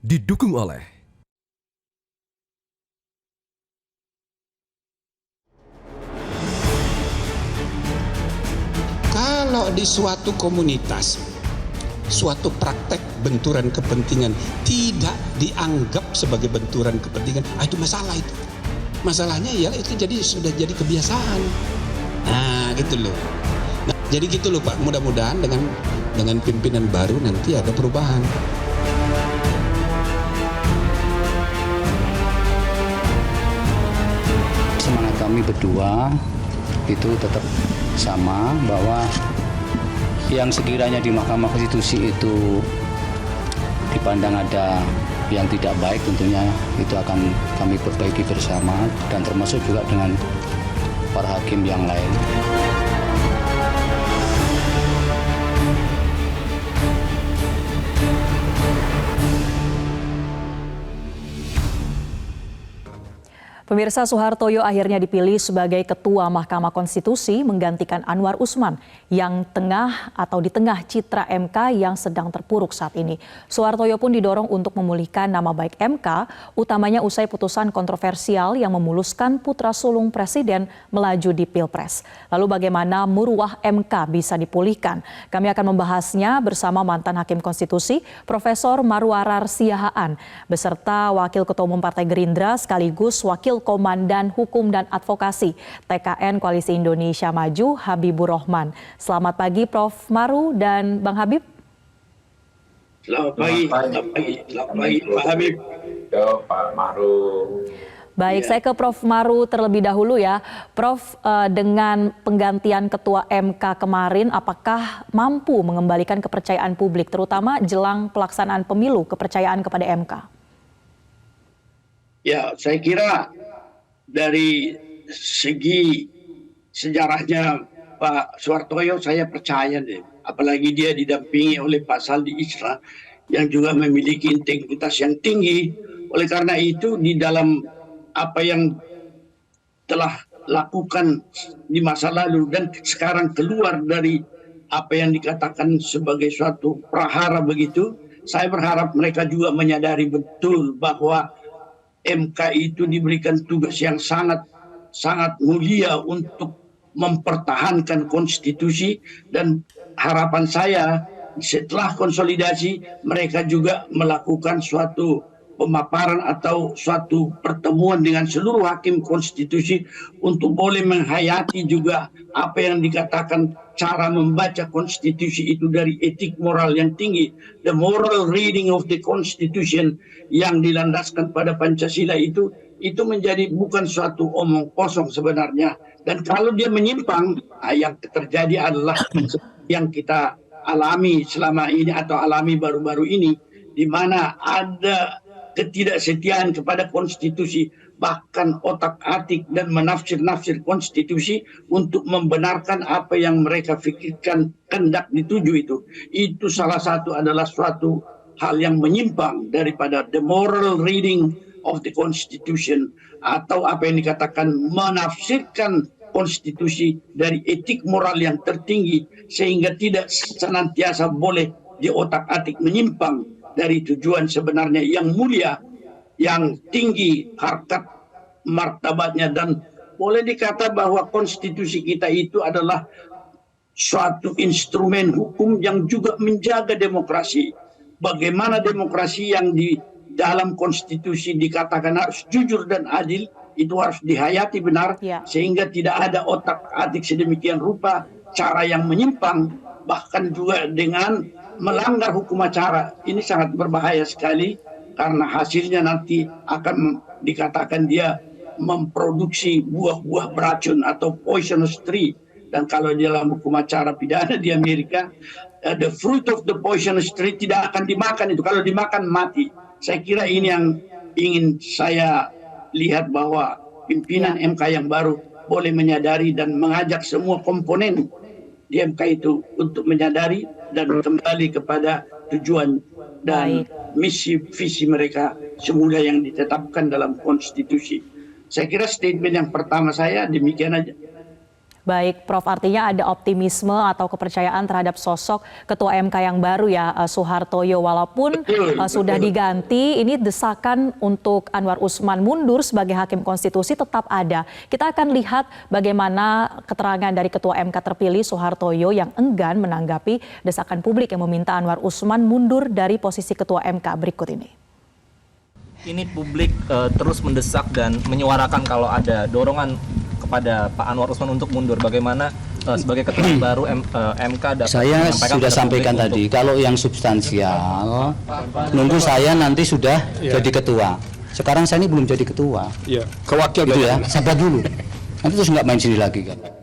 didukung oleh kalau di suatu komunitas suatu praktek benturan kepentingan tidak dianggap sebagai benturan kepentingan, itu masalah itu. Masalahnya ya itu sudah jadi kebiasaan. Nah, gitu loh. Nah, jadi gitu loh Pak, mudah-mudahan dengan pimpinan baru nanti ada perubahan. Semangat kami berdua itu tetap sama, bahwa yang sekiranya di Mahkamah Konstitusi itu dipandang ada yang tidak baik, tentunya itu akan kami perbaiki bersama, dan termasuk juga dengan para hakim yang lain. Pemirsa, Soehartoyo akhirnya dipilih sebagai Ketua Mahkamah Konstitusi menggantikan Anwar Usman yang di tengah citra MK yang sedang terpuruk saat ini. Soehartoyo pun didorong untuk memulihkan nama baik MK, utamanya usai putusan kontroversial yang memuluskan putra sulung Presiden melaju di Pilpres. Lalu bagaimana marwah MK bisa dipulihkan? Kami akan membahasnya bersama mantan Hakim Konstitusi Profesor Marwarar Siahaan beserta Wakil Ketua Umum Partai Gerindra sekaligus Wakil Komandan Hukum dan Advokasi TKN Koalisi Indonesia Maju Habibur Rahman. Selamat pagi Prof. Maru dan Bang Habib. Selamat pagi Pak Habib. Pak Maru. Baik, saya ke Prof. Maru terlebih dahulu ya. Prof, dengan penggantian Ketua MK kemarin, apakah mampu mengembalikan kepercayaan publik, terutama jelang pelaksanaan pemilu, kepercayaan kepada MK? Ya, saya kira dari segi sejarahnya Pak Soehartoyo saya percaya deh. Apalagi dia didampingi oleh Pak Saldi Isra yang juga memiliki integritas yang tinggi. Oleh karena itu di dalam apa yang telah lakukan di masa lalu dan sekarang keluar dari apa yang dikatakan sebagai suatu prahara begitu, saya berharap mereka juga menyadari betul bahwa MK itu diberikan tugas yang sangat mulia untuk mempertahankan konstitusi, dan harapan saya setelah konsolidasi mereka juga melakukan suatu pemaparan atau suatu pertemuan dengan seluruh hakim konstitusi untuk boleh menghayati juga apa yang dikatakan cara membaca konstitusi itu dari etik moral yang tinggi. The moral reading of the constitution yang dilandaskan pada Pancasila itu menjadi bukan suatu omong kosong sebenarnya. Dan kalau dia menyimpang, yang terjadi adalah yang kita alami selama ini atau alami baru-baru ini, di mana ada ketidaksetiaan kepada konstitusi, bahkan otak-atik dan menafsir-nafsir konstitusi untuk membenarkan apa yang mereka pikirkan hendak dituju itu. Itu salah satu adalah suatu hal yang menyimpang daripada the moral reading of the constitution, atau apa yang dikatakan menafsirkan konstitusi dari etik moral yang tertinggi, sehingga tidak senantiasa boleh diotak-atik menyimpang dari tujuan sebenarnya yang mulia, yang tinggi harkat martabatnya. Dan boleh dikata bahwa konstitusi kita itu adalah suatu instrumen hukum yang juga menjaga demokrasi. Bagaimana demokrasi yang di dalam konstitusi dikatakan harus jujur dan adil, itu harus dihayati benar, sehingga tidak ada otak-atik sedemikian rupa cara yang menyimpang, bahkan juga dengan melanggar hukum acara. Ini sangat berbahaya sekali, karena hasilnya nanti akan dikatakan dia memproduksi buah-buah beracun atau poisonous tree. Dan kalau di dalam hukum acara pidana di Amerika, the fruit of the poisonous tree tidak akan dimakan itu. Kalau dimakan mati. Saya kira ini yang ingin saya lihat, bahwa pimpinan MK yang baru boleh menyadari dan mengajak semua komponen di MK itu untuk menyadari dan kembali kepada tujuan dan misi visi mereka semula yang ditetapkan dalam konstitusi. Saya kira statement yang pertama saya demikian aja. Baik, Prof, artinya ada optimisme atau kepercayaan terhadap sosok Ketua MK yang baru ya, Soehartojo. Walaupun sudah diganti, ini desakan untuk Anwar Usman mundur sebagai Hakim Konstitusi tetap ada. Kita akan lihat bagaimana keterangan dari Ketua MK terpilih Soehartojo yang enggan menanggapi desakan publik yang meminta Anwar Usman mundur dari posisi Ketua MK berikut ini. Ini publik terus mendesak dan menyuarakan kalau ada dorongan kepada Pak Anwar Usman untuk mundur. Bagaimana sebagai ketua baru MK dapat Saya sudah sampaikan tadi, kalau yang substansial, nunggu saya nanti sudah jadi ketua. Sekarang saya ini belum jadi ketua. Ya, kewakil Gitu ya, sabar dulu. Nanti terus nggak main sini lagi kan.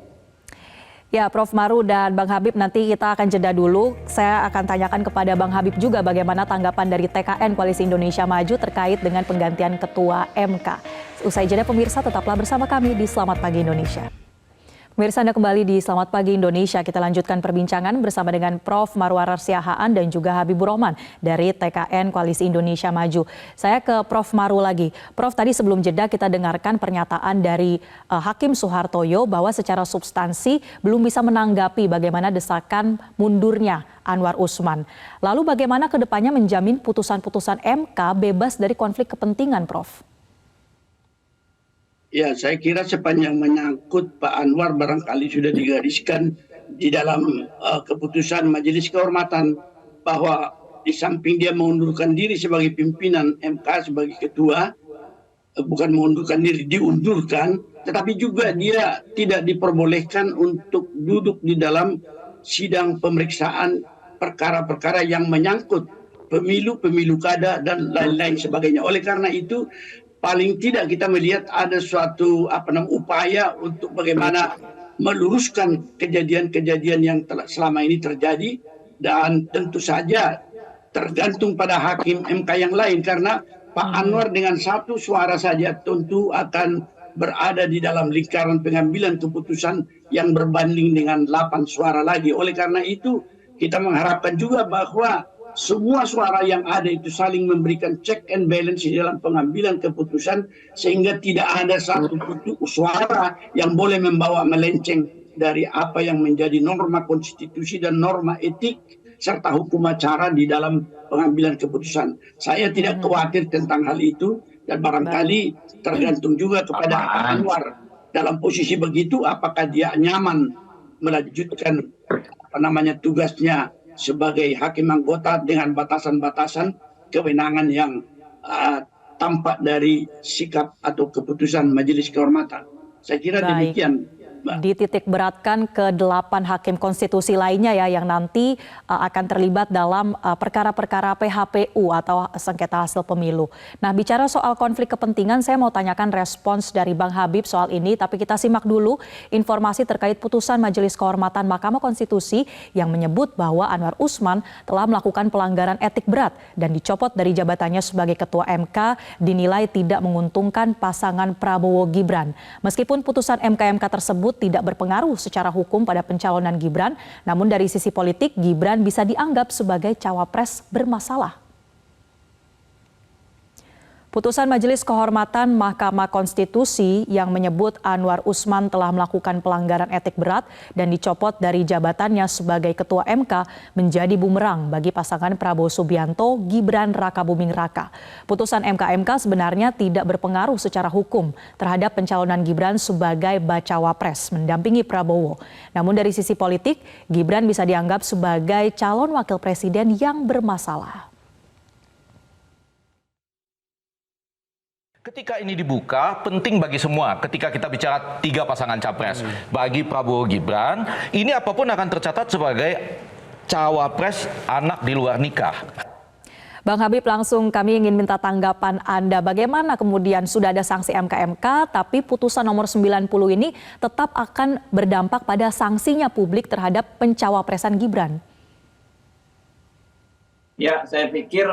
Ya, Prof Maru dan Bang Habib, nanti kita akan jeda dulu. Saya akan tanyakan kepada Bang Habib juga bagaimana tanggapan dari TKN Koalisi Indonesia Maju terkait dengan penggantian Ketua MK. Usai jeda pemirsa, tetaplah bersama kami di Selamat Pagi Indonesia. Pemirsa, Anda kembali di Selamat Pagi Indonesia. Kita lanjutkan perbincangan bersama dengan Prof Marwar Siahaan dan juga Habibur Rahman dari TKN Koalisi Indonesia Maju. Saya ke Prof Maru lagi. Prof, tadi sebelum jeda kita dengarkan pernyataan dari Hakim Soehartojo bahwa secara substansi belum bisa menanggapi bagaimana desakan mundurnya Anwar Usman. Lalu bagaimana ke depannya menjamin putusan-putusan MK bebas dari konflik kepentingan, Prof? Ya, saya kira sepanjang menyangkut Pak Anwar barangkali sudah digariskan di dalam keputusan Majelis Kehormatan bahwa di samping dia mengundurkan diri sebagai pimpinan MK sebagai ketua, bukan mengundurkan diri, diundurkan, tetapi juga dia tidak diperbolehkan untuk duduk di dalam sidang pemeriksaan perkara-perkara yang menyangkut pemilu kada dan lain-lain sebagainya. Oleh karena itu, paling tidak kita melihat ada suatu upaya untuk bagaimana meluruskan kejadian-kejadian yang selama ini terjadi, dan tentu saja tergantung pada hakim MK yang lain karena Pak Anwar dengan satu suara saja tentu akan berada di dalam lingkaran pengambilan keputusan yang berbanding dengan 8 suara lagi. Oleh karena itu kita mengharapkan juga bahwa semua suara yang ada itu saling memberikan check and balance di dalam pengambilan keputusan sehingga tidak ada satu suara yang boleh membawa melenceng dari apa yang menjadi norma konstitusi dan norma etik serta hukum acara di dalam pengambilan keputusan. Saya tidak khawatir tentang hal itu dan barangkali tergantung juga kepada Pak Anwar dalam posisi begitu apakah dia nyaman melanjutkan tugasnya sebagai hakim anggota dengan batasan-batasan kewenangan yang tampak dari sikap atau keputusan Majelis Kehormatan. Saya kira demikian. Dititik beratkan ke 8 hakim konstitusi lainnya ya yang nanti akan terlibat dalam perkara-perkara PHPU atau sengketa hasil pemilu. Nah, bicara soal konflik kepentingan, saya mau tanyakan respons dari Bang Habib soal ini, tapi kita simak dulu informasi terkait putusan Majelis Kehormatan Mahkamah Konstitusi yang menyebut bahwa Anwar Usman telah melakukan pelanggaran etik berat dan dicopot dari jabatannya sebagai Ketua MK dinilai tidak menguntungkan pasangan Prabowo Gibran. Meskipun putusan MK tersebut tidak berpengaruh secara hukum pada pencalonan Gibran, namun dari sisi politik Gibran bisa dianggap sebagai cawapres bermasalah. Putusan Majelis Kehormatan Mahkamah Konstitusi yang menyebut Anwar Usman telah melakukan pelanggaran etik berat dan dicopot dari jabatannya sebagai Ketua MK menjadi bumerang bagi pasangan Prabowo Subianto Gibran Rakabuming Raka. Putusan MK sebenarnya tidak berpengaruh secara hukum terhadap pencalonan Gibran sebagai bacawa pres mendampingi Prabowo. Namun dari sisi politik, Gibran bisa dianggap sebagai calon wakil presiden yang bermasalah. Ketika ini dibuka, penting bagi semua ketika kita bicara 3 pasangan capres. Bagi Prabowo Gibran, ini apapun akan tercatat sebagai cawapres anak di luar nikah. Bang Habib, langsung kami ingin minta tanggapan Anda. Bagaimana kemudian sudah ada sanksi MK, tapi putusan nomor 90 ini tetap akan berdampak pada sanksinya publik terhadap pencawapresan Gibran? Ya, saya pikir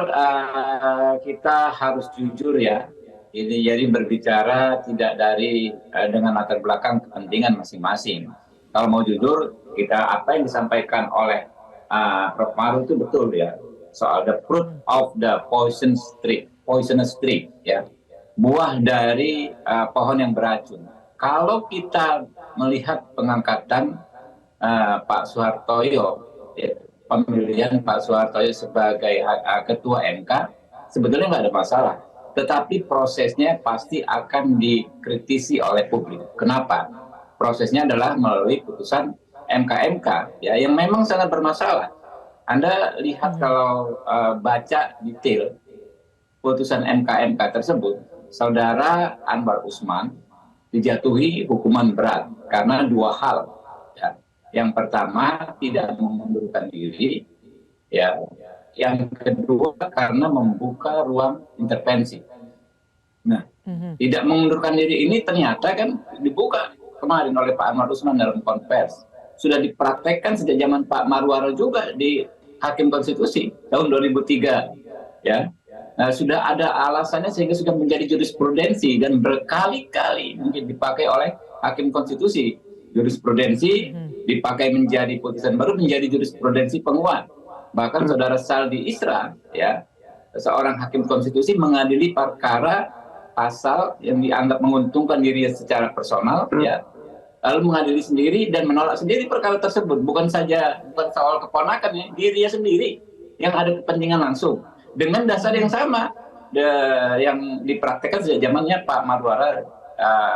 kita harus jujur ya. Ini jadi berbicara tidak dari dengan latar belakang kepentingan masing-masing. Kalau mau jujur, apa yang disampaikan oleh Prof Maru itu betul ya. Soal the fruit of the poisonous tree ya. Buah dari pohon yang beracun. kalau kita melihat pengangkatan Pak Soehartoyo, ya, pemilihan Pak Soehartoyo sebagai ketua MK, sebetulnya nggak ada masalah. Tetapi prosesnya pasti akan dikritisi oleh publik. Kenapa? Prosesnya adalah melalui putusan MK ya, yang memang sangat bermasalah. Anda lihat kalau baca detail putusan MK tersebut, Saudara Anwar Usman dijatuhi hukuman berat karena dua hal. Ya. Yang pertama, tidak mengundurkan diri. Ya. Yang kedua, karena membuka ruang intervensi. Nah, tidak mengundurkan diri ini ternyata kan dibuka kemarin oleh Pak Anwar Usman dalam konversi. Sudah dipraktekkan sejak zaman Pak Marwara juga di Hakim Konstitusi tahun 2003, ya. Nah, sudah ada alasannya sehingga sudah menjadi jurisprudensi dan berkali-kali mungkin dipakai oleh Hakim Konstitusi. Jurisprudensi dipakai menjadi putusan baru menjadi jurisprudensi penguat. Bahkan Saudara Saldi Isra, ya, seorang Hakim Konstitusi mengadili perkara pasal yang dianggap menguntungkan dirinya secara personal, ya, lalu mengadili sendiri dan menolak sendiri perkara tersebut. Bukan soal keponakan, ya, dirinya sendiri yang ada kepentingan langsung dengan dasar yang sama yang dipraktekkan sejak zamannya Pak Marwara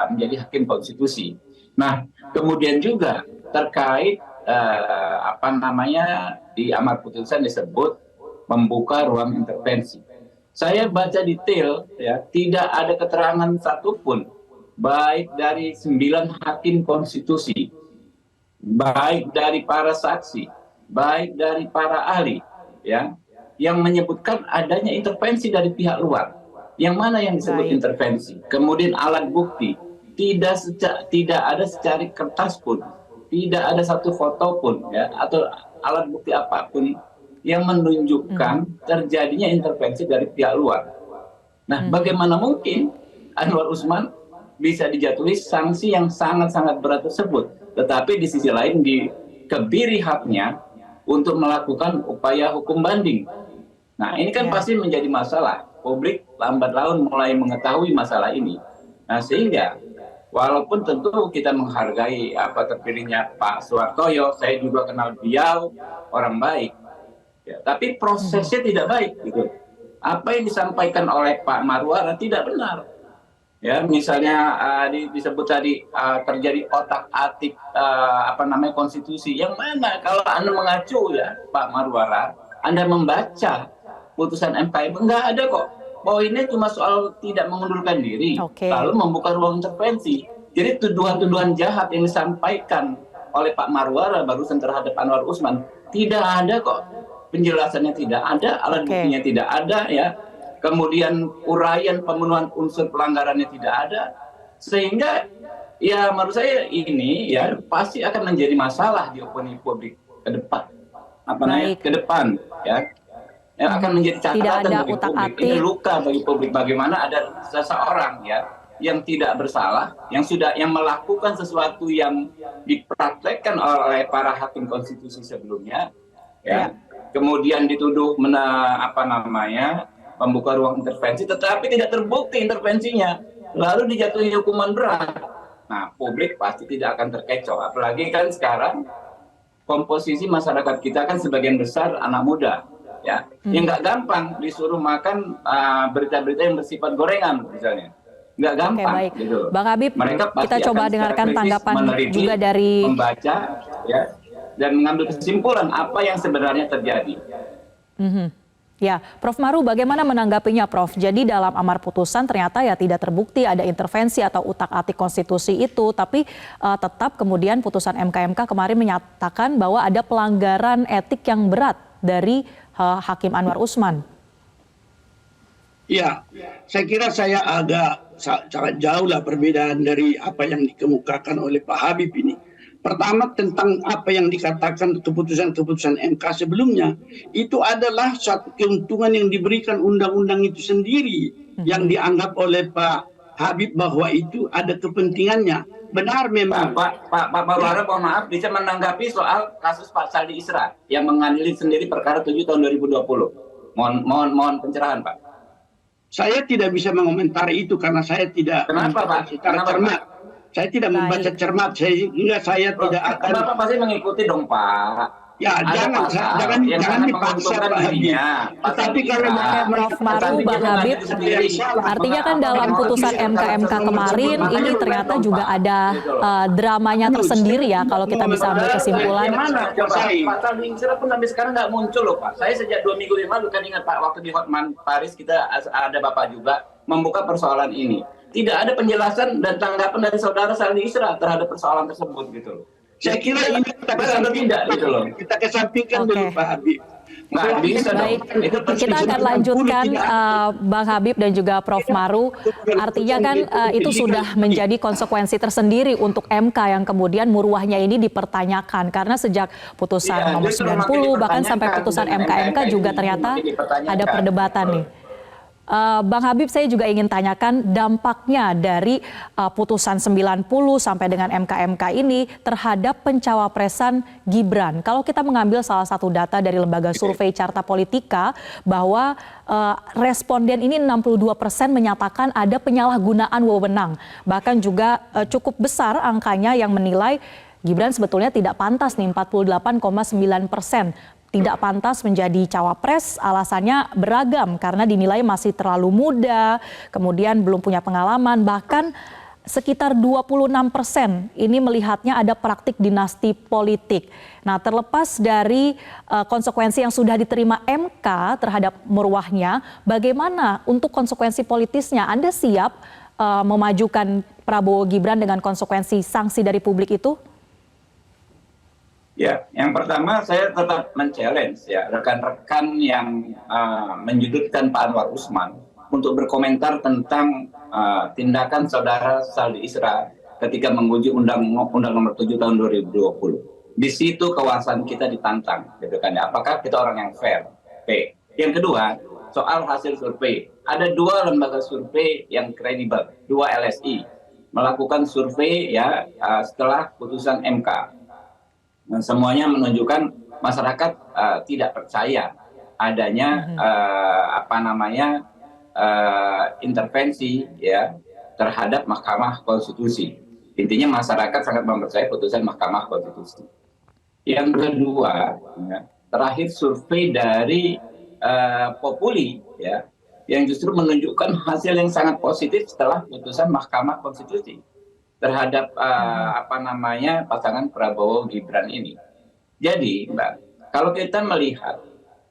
menjadi Hakim Konstitusi. Nah, kemudian juga terkait di amar putusan disebut membuka ruang intervensi. Saya baca detail, ya, tidak ada keterangan satupun baik dari 9 hakim konstitusi, baik dari para saksi, baik dari para ahli, ya, yang menyebutkan adanya intervensi dari pihak luar. Yang mana yang disebut intervensi? Kemudian alat bukti tidak ada secari kertas pun, tidak ada satu foto pun, ya, atau alat bukti apapun yang menunjukkan terjadinya intervensi dari pihak luar. Nah, bagaimana mungkin Anwar Usman bisa dijatuhi sanksi yang sangat-sangat berat tersebut, tetapi di sisi lain dikebiri haknya untuk melakukan upaya hukum banding. Nah, ini kan pasti menjadi masalah. Publik lambat laun mulai mengetahui masalah ini. Nah, sehingga walaupun tentu kita menghargai terpilihnya Pak Soehartoyo, saya juga kenal beliau, orang baik, ya, tapi prosesnya tidak baik, gitu. Apa yang disampaikan oleh Pak Marwara tidak benar. Ya, misalnya disebut tadi terjadi otak-atik konstitusi. Yang mana kalau Anda mengacu, ya, Pak Marwara, Anda membaca putusan MK, enggak ada kok. Poinnya cuma soal tidak mengundurkan diri, lalu membuka ruang intervensi. Jadi tuduhan-tuduhan jahat yang disampaikan oleh Pak Marwara barusan terhadap Anwar Usman tidak ada kok. Penjelasannya tidak ada, alat buktinya tidak ada, ya. Kemudian uraian pemenuhan unsur pelanggarannya tidak ada, sehingga ya menurut saya ini ya pasti akan menjadi masalah di opini publik ke depan, ke depan, ya, yang akan menjadi catatan bagi publik. Ini luka bagi publik bagaimana ada seseorang, ya, yang tidak bersalah, yang melakukan sesuatu yang dipraktekkan oleh para hakim konstitusi sebelumnya, ya. Kemudian dituduh membuka ruang intervensi, tetapi tidak terbukti intervensinya, lalu dijatuhi hukuman berat. Nah, publik pasti tidak akan terkecoh. Apalagi kan sekarang komposisi masyarakat kita kan sebagian besar anak muda, ya, yang nggak gampang disuruh makan berita-berita yang bersifat gorengan, misalnya. Nggak gampang, baik. Gitu. Bang Habib, mereka kita coba dengarkan tanggapan juga dari membaca, ya, dan mengambil kesimpulan apa yang sebenarnya terjadi. Ya, Prof Maru, bagaimana menanggapinya, Prof? Jadi dalam amar putusan ternyata ya tidak terbukti ada intervensi atau utak-atik konstitusi itu, tapi tetap kemudian putusan MK kemarin menyatakan bahwa ada pelanggaran etik yang berat dari Hakim Anwar Usman. Ya, saya kira saya agak sangat jauh lah perbedaan dari apa yang dikemukakan oleh Pak Habib ini. Pertama, tentang apa yang dikatakan keputusan-keputusan MK sebelumnya, itu adalah suatu keuntungan yang diberikan undang-undang itu sendiri, yang dianggap oleh Pak Habib bahwa itu ada kepentingannya. Benar memang. Pak Marwara, mohon maaf, bisa menanggapi soal kasus Pak Saldi Isra yang mengadili sendiri perkara 7 tahun 2020. Mohon pencerahan, Pak. Saya tidak bisa mengomentari itu karena saya tidak. Kenapa, Pak? Secara cermat. Saya tidak membaca cermat, sehingga saya tidak akan. Bapak pasti mengikuti dong, Pak. Ya, jangan dipaksa, Pak Habib. Tetapi kalau Prof. Maru, Bang Habib, artinya kan dalam putusan MK kemarin ini ternyata juga ada dramanya tersendiri ya, kalau kita bisa ambil kesimpulan. Mana coba pasal di Isra pun sampai sekarang nggak muncul loh, Pak. Saya sejak 2 minggu yang lalu kan ingat Pak, waktu di Hotman Paris kita ada Bapak juga membuka persoalan ini. Tidak ada penjelasan dan tanggapan dari saudara Saldi Isra terhadap persoalan tersebut gitu loh. Saya kira ini kita kesampingkan dulu, Pak Habib. Nggak bisa dong. Baik, kita akan lanjutkan Bang Habib dan juga Prof. Maru. Artinya kan itu sudah menjadi konsekuensi tersendiri untuk MK yang kemudian muruahnya ini dipertanyakan. Karena sejak putusan nomor 90 bahkan sampai putusan MK juga ternyata ada perdebatan nih. Bang Habib, saya juga ingin tanyakan dampaknya dari putusan 90 sampai dengan MK ini terhadap pencawapresan Gibran. Kalau kita mengambil salah satu data dari lembaga survei Carta Politika bahwa responden ini 62% menyatakan ada penyalahgunaan wewenang. Bahkan juga cukup besar angkanya yang menilai Gibran sebetulnya tidak pantas nih, 48,9%. Tidak pantas menjadi cawapres, alasannya beragam karena dinilai masih terlalu muda, kemudian belum punya pengalaman, bahkan sekitar 26% ini melihatnya ada praktik dinasti politik. Nah, terlepas dari konsekuensi yang sudah diterima MK terhadap muruahnya, bagaimana untuk konsekuensi politisnya? Anda siap memajukan Prabowo Gibran dengan konsekuensi sanksi dari publik itu? Ya, yang pertama saya tetap men-challenge ya rekan-rekan yang menjudutkan Pak Anwar Usman untuk berkomentar tentang tindakan saudara Saldi Isra ketika menguji Undang-Undang Nomor 7 Tahun 2020. Di situ kewasan kita ditantang, gitu kan ya. Apakah kita orang yang fair? P. Yang kedua, soal hasil survei. Ada 2 lembaga survei yang kredibel, 2 LSI melakukan survei ya setelah putusan MK. Dan semuanya menunjukkan masyarakat tidak percaya adanya intervensi ya terhadap Mahkamah Konstitusi. Intinya masyarakat sangat mempercayai putusan Mahkamah Konstitusi. Yang kedua, ya, terakhir survei dari Populi ya yang justru menunjukkan hasil yang sangat positif setelah putusan Mahkamah Konstitusi terhadap pasangan Prabowo Gibran ini. Jadi, Mbak, kalau kita melihat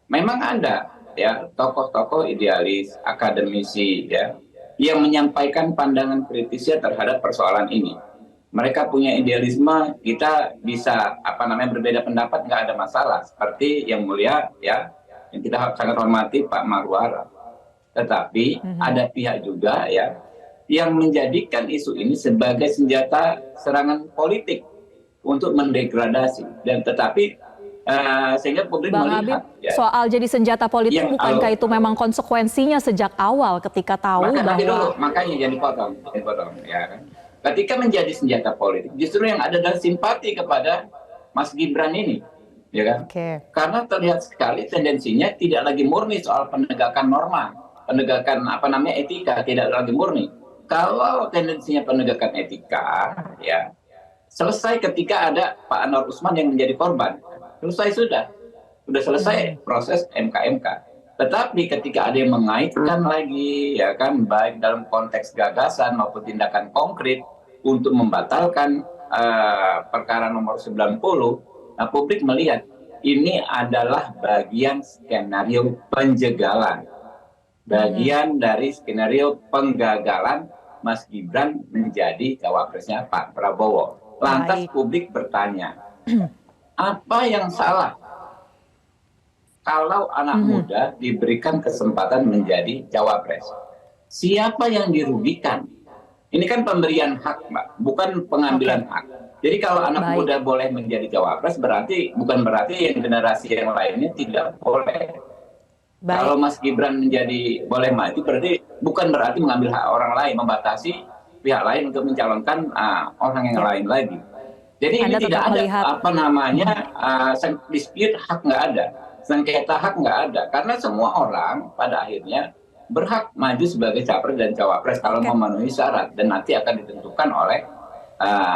memang ada ya tokoh-tokoh idealis, akademisi ya yang menyampaikan pandangan kritisnya terhadap persoalan ini. Mereka punya idealisme, kita bisa berbeda pendapat, nggak ada masalah. Seperti yang mulia ya yang kita sangat hormati Pak Marwara. Tetapi ada pihak juga ya yang menjadikan isu ini sebagai senjata serangan politik untuk mendegradasi dan tetapi sehingga publik Bang melihat Habib, soal jadi senjata politik bukankah itu memang konsekuensinya sejak awal ketika tahu bahwa makanya jangan dipotong ya kan. Ketika menjadi senjata politik justru yang ada adalah simpati kepada Mas Gibran ini ya kan. Karena terlihat sekali tendensinya tidak lagi murni soal penegakan norma, penegakan etika, tidak lagi murni. Kalau tendensinya penegakan etika, ya selesai ketika ada Pak Anwar Usman yang menjadi korban, selesai sudah selesai proses MK. Tetapi ketika ada yang mengaitkan lagi, ya kan, baik dalam konteks gagasan maupun tindakan konkret untuk membatalkan perkara nomor 90, nah, publik melihat ini adalah bagian skenario penjegalan. Bagian dari skenario penggagalan Mas Gibran menjadi cawapresnya Pak Prabowo. Lantas publik bertanya, apa yang salah kalau anak muda diberikan kesempatan menjadi cawapres? Siapa yang dirugikan? Ini kan pemberian hak, Mbak, bukan pengambilan hak. Jadi kalau anak muda boleh menjadi cawapres, bukan berarti yang generasi yang lainnya tidak boleh. Kalau Mas Gibran boleh maju, bukan berarti mengambil hak orang lain, membatasi pihak lain untuk mencalonkan orang yang lain lagi. Jadi ini tidak ada dispute hak nggak ada, sengketa hak nggak ada, karena semua orang pada akhirnya berhak maju sebagai capres dan cawapres kalau memenuhi syarat dan nanti akan ditentukan oleh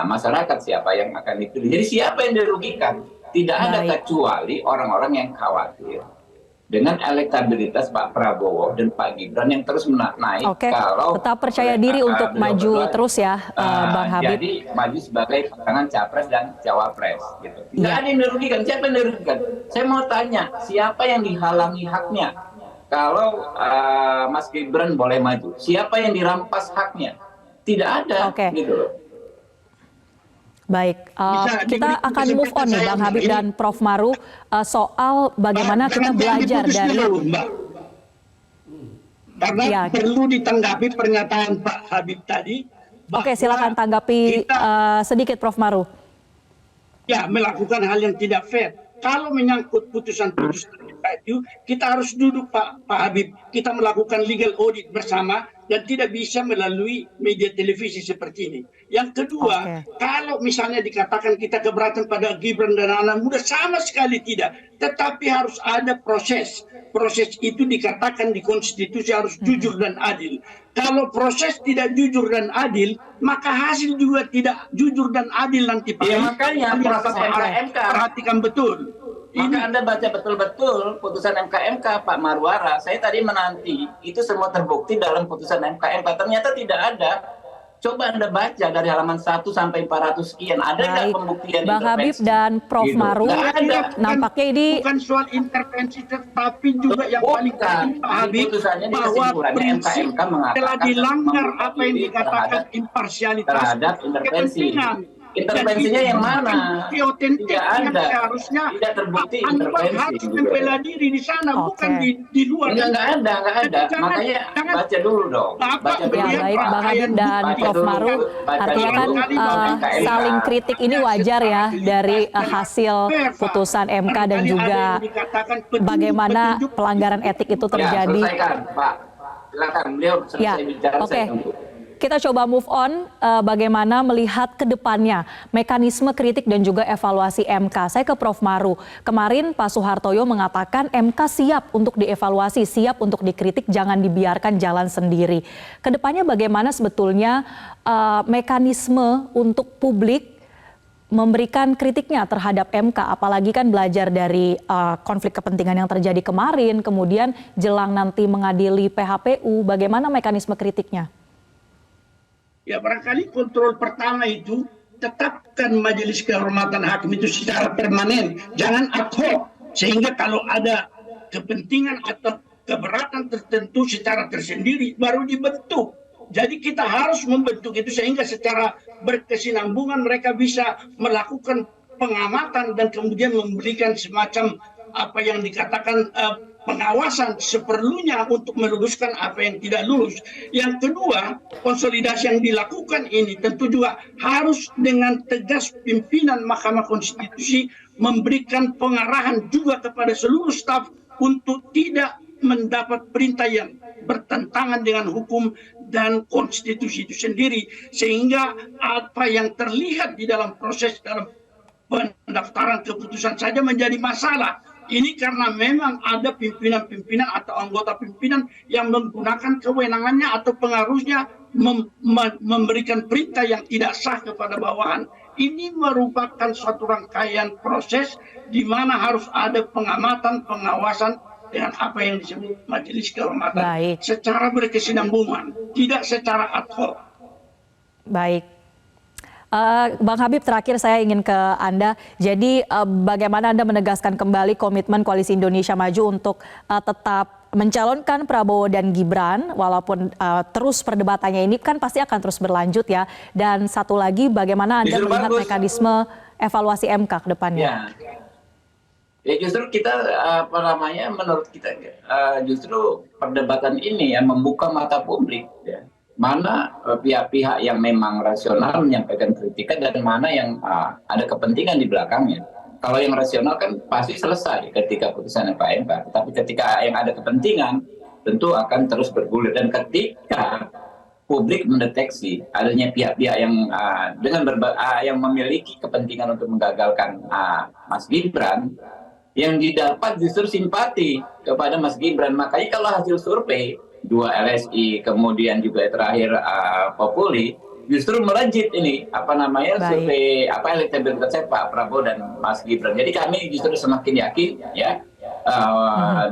masyarakat siapa yang akan dipilih. Jadi siapa yang dirugikan? Tidak ada kecuali orang-orang yang khawatir dengan elektabilitas Pak Prabowo dan Pak Gibran yang terus naik. Kalau tetap percaya diri untuk maju terus ya, Bang Habib. Jadi maju sebagai pasangan capres dan cawapres gitu. Tidak ada yang dirugikan. Siapa yang dirugikan? Saya mau tanya, siapa yang dihalangi haknya? Kalau Mas Gibran boleh maju, siapa yang dirampas haknya? Tidak ada. Gitu loh. Baik, kita akan move on nih Bang Habib dan Prof. Maru soal bagaimana kita belajar dari... Karena perlu ditanggapi pernyataan Pak Habib tadi. Oke, silakan tanggapi sedikit Prof. Maru. Ya, melakukan hal yang tidak fair. Kalau menyangkut putusan-putusan itu, kita harus duduk Pak Habib. Kita melakukan legal audit bersama dan tidak bisa melalui media televisi seperti ini. Yang kedua, kalau misalnya dikatakan kita keberatan pada Gibran dan anak muda, sama sekali tidak. Tetapi harus ada proses. Proses itu dikatakan di konstitusi harus jujur dan adil. Kalau proses tidak jujur dan adil, maka hasil juga tidak jujur dan adil nanti Pak. Ya makanya proses MK. Perhatikan betul. Maka Anda baca betul-betul putusan MK Pak Marwara. Saya tadi menanti itu semua terbukti dalam putusan MK. Ternyata tidak ada. Coba Anda baca dari halaman 1 sampai 400 sekian. Ada nggak pembuktian Bang Habib dan Prof. Maru, nampaknya ini bukan soal intervensi, tetapi juga yang paling penting Pak Habib, bahwa prinsip telah dilanggar apa yang dikatakan imparsialitas terhadap intervensi. Intervensinya yang mana? Tidak ada. Harusnya tidak terbukti intervensi. Harus membela diri di sana, bukan di luar. Enggak ada. Makanya baca dulu dong. Baca dulu. Ya baik, Bang Habib dan Prof. Maru, artinya kan saling kritik ini wajar ya dari hasil putusan MK dan juga bagaimana pelanggaran etik itu terjadi. Ya, selesaikan, Pak. Silakan, beliau selesai bicara. Oke. Kita coba move on, bagaimana melihat ke depannya mekanisme kritik dan juga evaluasi MK. Saya ke Prof. Maru. Kemarin Pak Soehartoyo mengatakan MK siap untuk dievaluasi, siap untuk dikritik, jangan dibiarkan jalan sendiri. Kedepannya bagaimana sebetulnya mekanisme untuk publik memberikan kritiknya terhadap MK, apalagi kan belajar dari konflik kepentingan yang terjadi kemarin, kemudian jelang nanti mengadili PHPU, bagaimana mekanisme kritiknya? Ya barangkali kontrol pertama itu tetapkan Majelis Kehormatan Hakim itu secara permanen, jangan ad hoc, sehingga kalau ada kepentingan atau keberatan tertentu secara tersendiri baru dibentuk. Jadi kita harus membentuk itu sehingga secara berkesinambungan mereka bisa melakukan pengamatan dan kemudian memberikan semacam apa yang dikatakan pengawasan seperlunya untuk meluruskan apa yang tidak lurus. Yang kedua, konsolidasi yang dilakukan ini tentu juga harus dengan tegas pimpinan Mahkamah Konstitusi memberikan pengarahan juga kepada seluruh staf untuk tidak mendapat perintah yang bertentangan dengan hukum dan konstitusi itu sendiri, sehingga apa yang terlihat di dalam proses dalam pendaftaran keputusan saja menjadi masalah. Ini karena memang ada pimpinan-pimpinan atau anggota pimpinan yang menggunakan kewenangannya atau pengaruhnya memberikan perintah yang tidak sah kepada bawahan. Ini merupakan suatu rangkaian proses di mana harus ada pengamatan, pengawasan dengan apa yang disebut Majelis Kehormatan secara berkesinambungan, tidak secara ad hoc. Baik. Bang Habib, terakhir saya ingin ke Anda. Jadi bagaimana Anda menegaskan kembali komitmen Koalisi Indonesia Maju untuk tetap mencalonkan Prabowo dan Gibran, walaupun terus perdebatannya ini kan pasti akan terus berlanjut ya. Dan satu lagi, bagaimana Anda melihat mekanisme evaluasi MK ke depannya? Ya justru kita menurut kita justru perdebatan ini yang membuka mata publik ya. Mana pihak-pihak yang memang rasional menyampaikan kritikan dan mana yang ada kepentingan di belakangnya. Kalau yang rasional kan pasti selesai ketika putusan MK. Tapi ketika yang ada kepentingan tentu akan terus bergulir. Dan ketika publik mendeteksi adanya pihak-pihak yang yang memiliki kepentingan untuk menggagalkan Mas Gibran, yang didapat justru simpati kepada Mas Gibran. Makanya kalau hasil survei 2 LSI, kemudian juga terakhir Populi, justru melejit ini Baik. survei elektabilitasnya Pak Prabowo dan Mas Gibran. Jadi kami justru semakin yakin ya.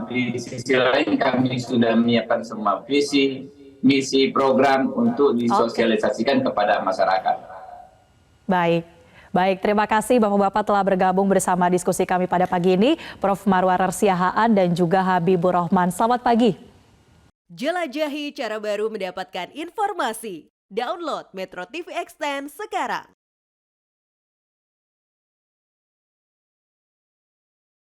Di sisi lain kami sudah menyiapkan semua visi, misi, program untuk disosialisasikan kepada masyarakat. Baik. Baik, terima kasih Bapak-Bapak telah bergabung bersama diskusi kami pada pagi ini. Prof. Marwarar Siahaan dan juga Habibur Rahman. Selamat pagi. Jelajahi cara baru mendapatkan informasi. Download Metro TV Extend sekarang.